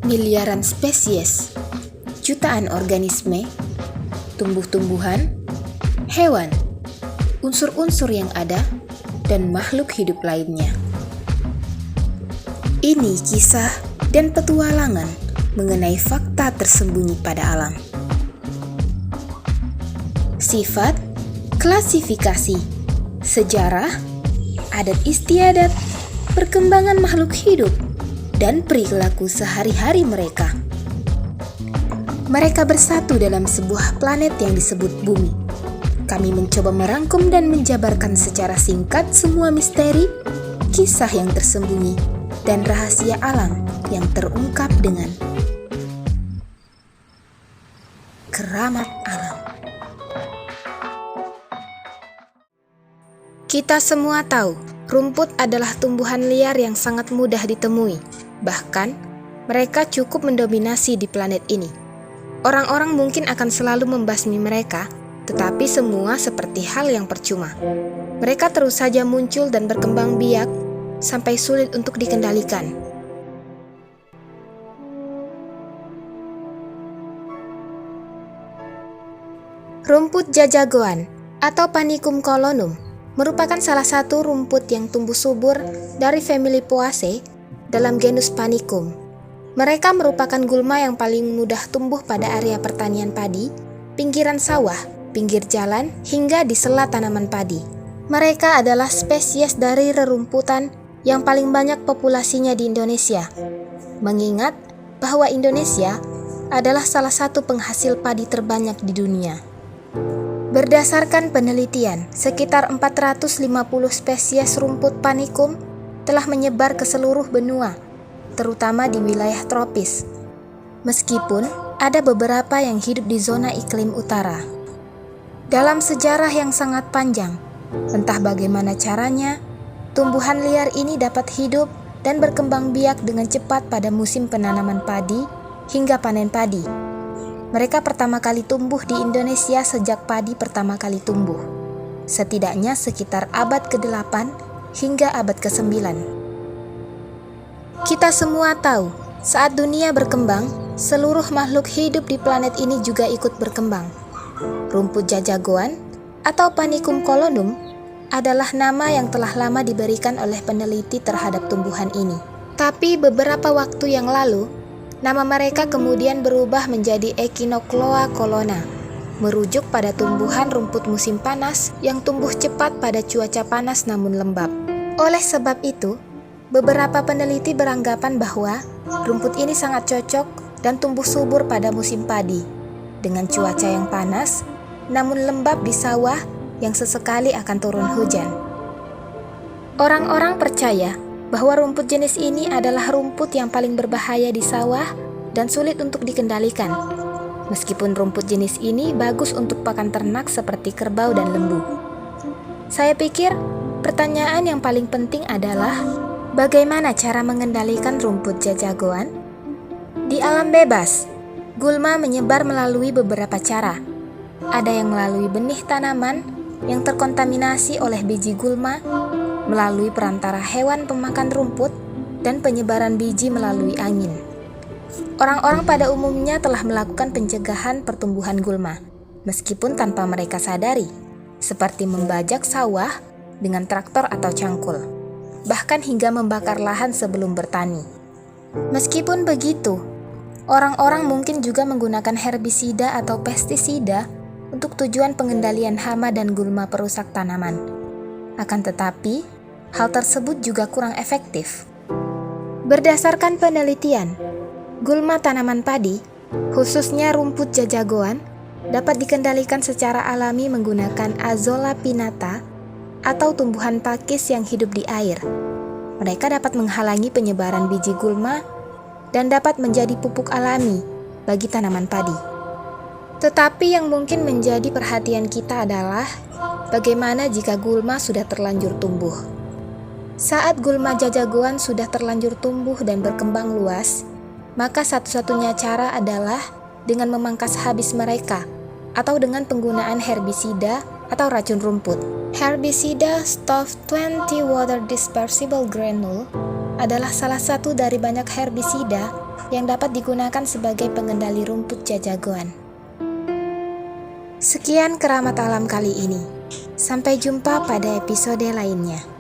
miliaran spesies, jutaan organisme, tumbuh-tumbuhan, hewan, unsur-unsur yang ada, dan makhluk hidup lainnya. Ini kisah dan petualangan mengenai fakta tersembunyi pada alam. Sifat, klasifikasi, sejarah, adat istiadat, perkembangan makhluk hidup, dan perilaku sehari-hari mereka. Mereka bersatu dalam sebuah planet yang disebut Bumi. Kami mencoba merangkum dan menjabarkan secara singkat semua misteri, kisah yang tersembunyi, dan rahasia alam yang terungkap dengan keramat alam. Kita semua tahu, rumput adalah tumbuhan liar yang sangat mudah ditemui. Bahkan, mereka cukup mendominasi di planet ini. Orang-orang mungkin akan selalu membasmi mereka, tetapi semua seperti hal yang percuma. Mereka terus saja muncul dan berkembang biak sampai sulit untuk dikendalikan. Rumput jajagoan atau Panicum colonum merupakan salah satu rumput yang tumbuh subur dari famili Poaceae dalam genus Panicum. Mereka merupakan gulma yang paling mudah tumbuh pada area pertanian padi, pinggiran sawah, pinggir jalan, hingga di sela tanaman padi. Mereka adalah spesies dari rerumputan yang paling banyak populasinya di Indonesia. Mengingat bahwa Indonesia adalah salah satu penghasil padi terbanyak di dunia. Berdasarkan penelitian, sekitar 450 spesies rumput Panicum telah menyebar ke seluruh benua, terutama di wilayah tropis. Meskipun ada beberapa yang hidup di zona iklim utara. Dalam sejarah yang sangat panjang, entah bagaimana caranya, tumbuhan liar ini dapat hidup dan berkembang biak dengan cepat pada musim penanaman padi hingga panen padi. Mereka pertama kali tumbuh di Indonesia sejak padi pertama kali tumbuh, setidaknya sekitar abad ke-8 hingga abad ke-9. Kita semua tahu, saat dunia berkembang, seluruh makhluk hidup di planet ini juga ikut berkembang. Rumput jajagoan atau Panicum colonum adalah nama yang telah lama diberikan oleh peneliti terhadap tumbuhan ini. Tapi beberapa waktu yang lalu, nama mereka kemudian berubah menjadi Echinocloa colonna, merujuk pada tumbuhan rumput musim panas yang tumbuh cepat pada cuaca panas namun lembab. Oleh sebab itu, beberapa peneliti beranggapan bahwa rumput ini sangat cocok dan tumbuh subur pada musim padi, dengan cuaca yang panas namun lembab di sawah yang sesekali akan turun hujan. Orang-orang percaya bahwa rumput jenis ini adalah rumput yang paling berbahaya di sawah dan sulit untuk dikendalikan. Meskipun rumput jenis ini bagus untuk pakan ternak seperti kerbau dan lembu. Saya pikir pertanyaan yang paling penting adalah bagaimana cara mengendalikan rumput jajagoan? Di alam bebas, gulma menyebar melalui beberapa cara. Ada yang melalui benih tanaman yang terkontaminasi oleh biji gulma, melalui perantara hewan pemakan rumput, dan penyebaran biji melalui angin. Orang-orang pada umumnya telah melakukan pencegahan pertumbuhan gulma, meskipun tanpa mereka sadari, seperti membajak sawah dengan traktor atau cangkul, bahkan hingga membakar lahan sebelum bertani. Meskipun begitu, orang-orang mungkin juga menggunakan herbisida atau pestisida untuk tujuan pengendalian hama dan gulma perusak tanaman. Akan tetapi, hal tersebut juga kurang efektif. Berdasarkan penelitian, gulma tanaman padi, khususnya rumput jajagoan, dapat dikendalikan secara alami menggunakan Azolla pinnata atau tumbuhan pakis yang hidup di air. Mereka dapat menghalangi penyebaran biji gulma dan dapat menjadi pupuk alami bagi tanaman padi. Tetapi yang mungkin menjadi perhatian kita adalah bagaimana jika gulma sudah terlanjur tumbuh. Saat gulma jajagoan sudah terlanjur tumbuh dan berkembang luas, maka satu-satunya cara adalah dengan memangkas habis mereka atau dengan penggunaan herbisida atau racun rumput. Herbisida Stop 20 Water Dispersible Granule adalah salah satu dari banyak herbisida yang dapat digunakan sebagai pengendali rumput jajagoan. Sekian Keramat Alam kali ini. Sampai jumpa pada episode lainnya.